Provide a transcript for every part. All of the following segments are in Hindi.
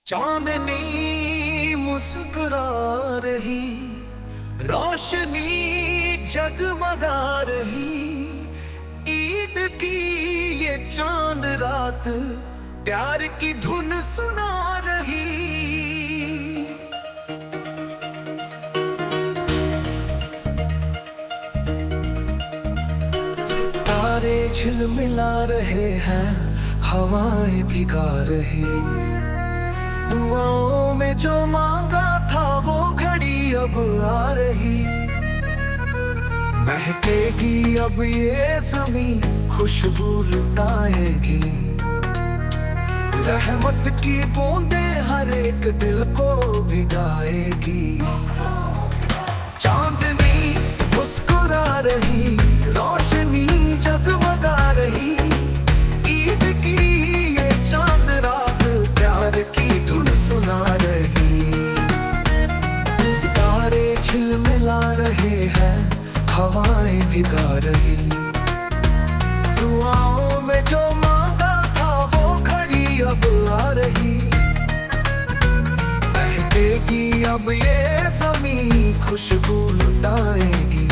चांदनी मुस्कुरा रही, रोशनी जगमगा रही। ईद की ये चांद रात प्यार की धुन सुना रही। सितारे झिलमिला रहे हैं, हवाएं भिगा रही। दुआओं में जो मांगा था वो घड़ी अब आ रही। महकेगी अब ये ज़मीं, खुशबू लुटाएगी। रहमत की बूंदें हर एक दिल को भिगाएगी। चांदनी मुस्कुरा रही, रोशनी जगमगा रही। ईद की ये चांद रात प्यार की धुन सुना रही। सितारे झिलमिला रहे हैं, हवाएं भिगा रही। दुआओं में जो मांगा था वो घड़ी अब आ रही। बहकेगी अब ये ज़मीं, खुशबू लुटाएगी।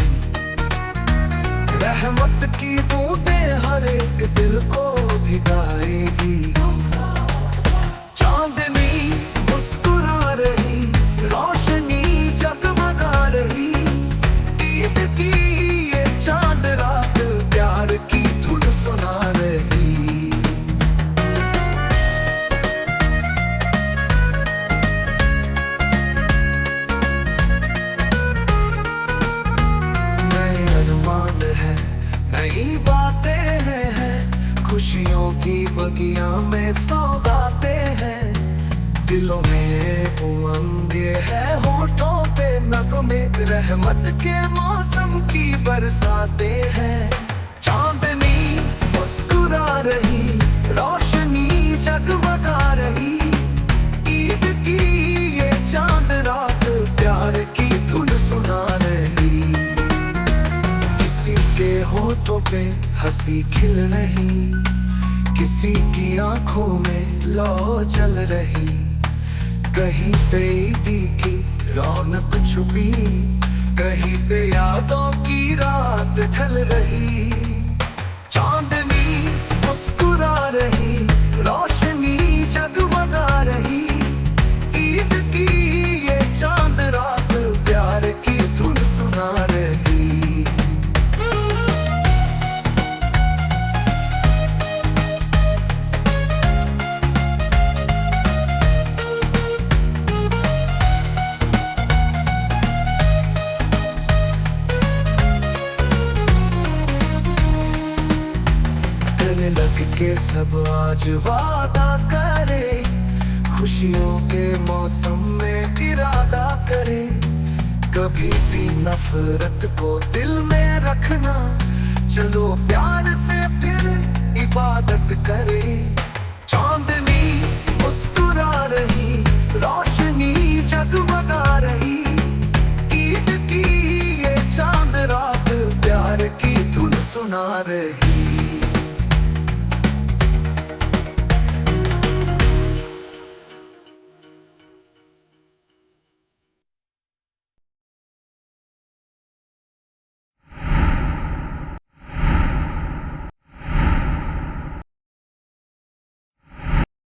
रहमत की बूंदें हर एक दिल को भिगाएगी। चांदनी मुस्कुरा रही, रोशनी जगमगा रही। ईद की ये चांद रात प्यार की धुन सुना रही। नए अरमान है, नई बातें हैं। खुशियों की बगिया में सौगातें हैं। दिलों में उमंग है, होठों पे नगमे। रहमत के मौसम की बरसातें हैं। चांदनी मुस्कुरा रही, रोशनी जगमगा रही। ईद की ये चांद रात प्यार की धुन सुना रही। किसी के होठों पे हंसी खिल रही, किसी की आंखों में लौ जल रही। कहीं पे ईदी की रौनक छुपी, कहीं पे यादों की रात ढल रही। चांदनी मुस्कुरा रही, रोशनी जगमगा रही। ईद की ये चांद रात प्यार की धुन सुना रही। लग के सब आज वादा करे, खुशियों के मौसम में इरादा करे। कभी भी नफरत को दिल में रखना, चलो प्यार से फिर इबादत करे। चांद